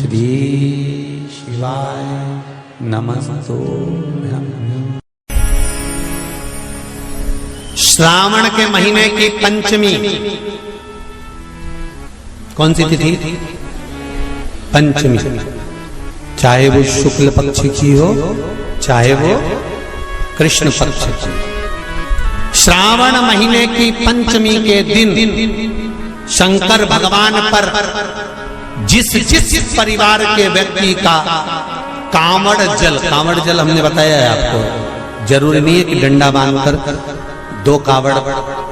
श्री शिवाय नमस्तुभ्यं। श्रावण के महीने की पंचमी कौन सी तिथि? पंचमी। चाहे वो शुक्ल पक्ष की हो चाहे वो कृष्ण पक्ष की। श्रावण महीने की पंचमी के दिन शंकर भगवान पर जिस परिवार के व्यक्ति का कांवड़ जल हमने बताया है आपको, जरूरी नहीं है कि डंडा बांधकर 2 कावड़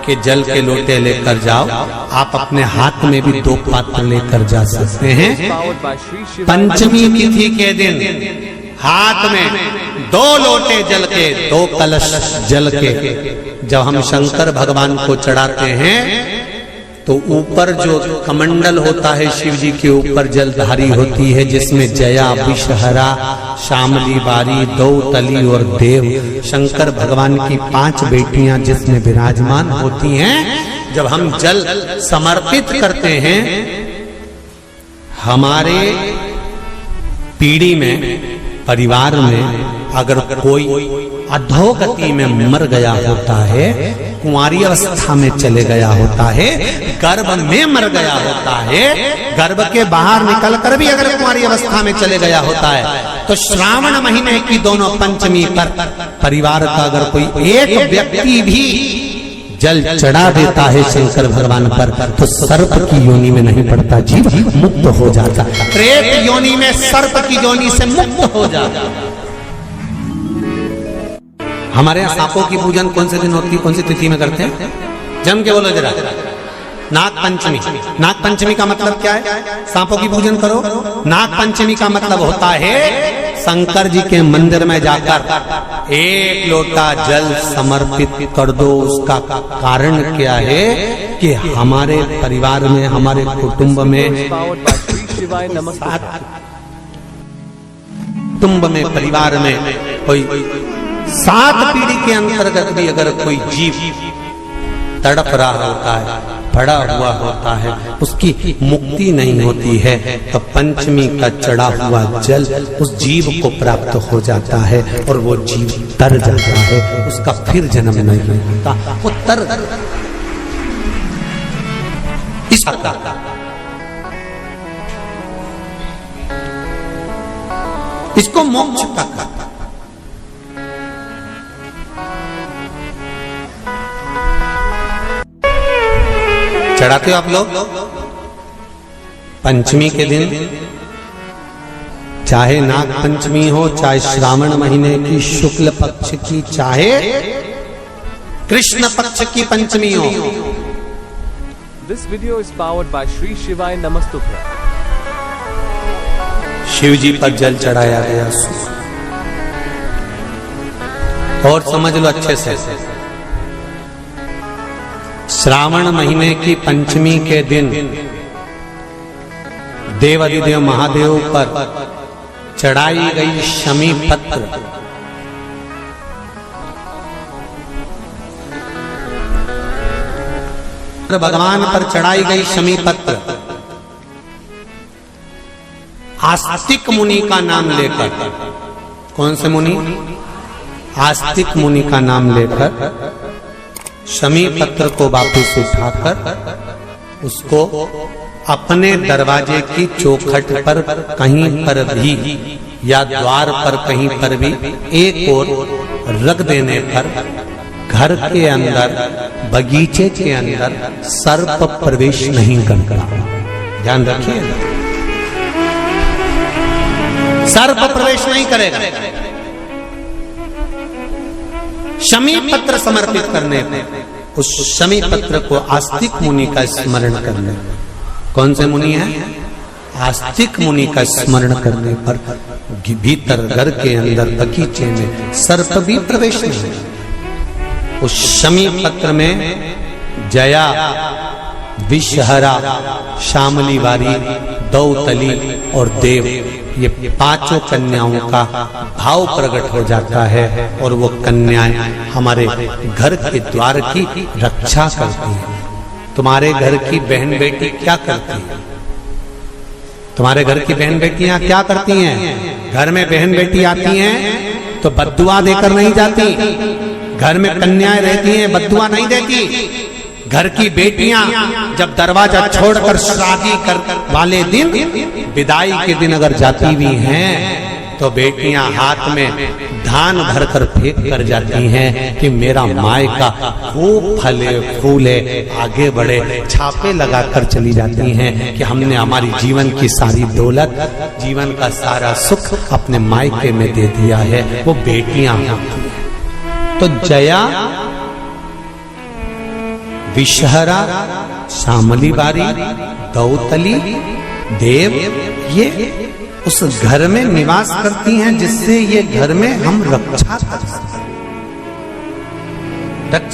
के जल के लोटे लेकर जाओ, आप अपने हाथ में भी 2 पात्र लेकर जा सकते हैं। पंचमी तिथि के दिन हाथ में 2 लोटे जल के, 2 कलश जल के जब हम शंकर भगवान को चढ़ाते हैं तो ऊपर जो कमंडल होता है शिव जी के ऊपर जलधारी होती है, जिसमें जया, विषहरा, शामली बारी, दौतली और देव, शंकर भगवान की 5 बेटियां जिसमें विराजमान होती हैं। जब हम जल समर्पित करते हैं, हमारे पीढ़ी में, परिवार में अगर कोई अधोगति में मर गया होता है, कुंवारी अवस्था में चले गया होता है, गर्भ में मर गया होता है, गर्भ के बाहर निकलकर भी अगर कुंवारी अवस्था में चले गया होता है, तो श्रावण महीने की दोनों पंचमी पर परिवार का अगर कोई एक व्यक्ति भी जल चढ़ा देता है शंकर भगवान पर, तो सर्प की योनि में नहीं पड़ता, जीव मुक्त हो जाता, प्रेत योनि में, सर्प की योनि से मुक्त हो जाता। हमारे यहाँ सांपों की पूजन कौन से दिन होती है, कौन सी तिथि में करते हैं? जम के बोलो जरा। नाग पंचमी। नाग पंचमी का मतलब क्या है? सांपों की पूजन करो। नाग पंचमी का मतलब होता है शंकर जी के मंदिर में जाकर 1 लोटा जल समर्पित कर दो। उसका कारण क्या है कि हमारे परिवार में, हमारे कुटुंब में, परिवार में कोई 7 पीढ़ी के अंतर्गत भी अगर कोई जीव तड़प रहा होता है, पड़ा हुआ होता है, उसकी मुक्ति नहीं होती है, तो पंचमी का चढ़ा हुआ जल उस जीव को प्राप्त हो जाता है और वो जीव तर जाता है, उसका फिर जन्म नहीं होता, वो तर इस इसको मोक्ष का चढ़ाते हो आप लोग पंचमी के दिन, चाहे नाग पंचमी हो, चाहे श्रावण महीने की शुक्ल पक्ष की, चाहे कृष्ण पक्ष की पंचमी हो। This video is powered by Shri Shivaya Namastubhyam। Shiv जी पर जल चढ़ाया गया, और समझ लो अच्छे से, श्रावण महीने की पंचमी के दिन देवाधिदेव महादेव पर चढ़ाई गई शमी पत्र, भगवान पर चढ़ाई गई शमी पत्र आस्तिक मुनि का नाम लेकर, कौन से मुनि? आस्तिक मुनि का नाम लेकर शमी पत्र को वापस उठाकर उसको अपने दरवाजे की चौखट पर कहीं पर भी या द्वार पर कहीं पर भी एक ओर रख देने पर घर के अंदर, बगीचे के अंदर सर्प प्रवेश नहीं करता। ध्यान रखिए, सर्प प्रवेश नहीं करेगा। शमी पत्र समर्पित करने पर, उस शमी पत्र को आस्तिक मुनि का स्मरण करने, कौन से मुनि है? आस्तिक मुनि का स्मरण करने पर भीतर घर के अंदर बगीचे में सर्प भी प्रवेश नहीं। उस शमी पत्र में जया, विषहरा, शामली बारी, दौतली और देव, ये 5 कन्याओं का भाव प्रकट हो जाता है और वो कन्याएं हमारे घर के द्वार की रक्षा करती हैं। तुम्हारे घर की बहन बेटी क्या करती है? तुम्हारे घर की बहन बेटियां क्या करती हैं? घर में बहन बेटी आती हैं तो बद्दुआ देकर नहीं जाती। घर में कन्याएं रहती हैं, बद्दुआ नहीं देती। घर की बेटियां जब दरवाजा छोड़कर शादी कर वाले दिन, विदाई के दिन अगर जाती भी हैं तो बेटियां हाथ में धान भरकर फेंक कर जाती हैं कि मेरा मायका खूब फले फूले आगे बढ़े। छापे लगाकर चली जाती हैं कि हमने हमारी जीवन की सारी दौलत, जीवन का सारा सुख अपने मायके में दे दिया है। वो बेटियां तो जया, विषहरा, शामली बारी, दौतली, देव, ये उस घर में निवास करती हैं जिससे ये घर में हम रक्षा कर सकते हैं।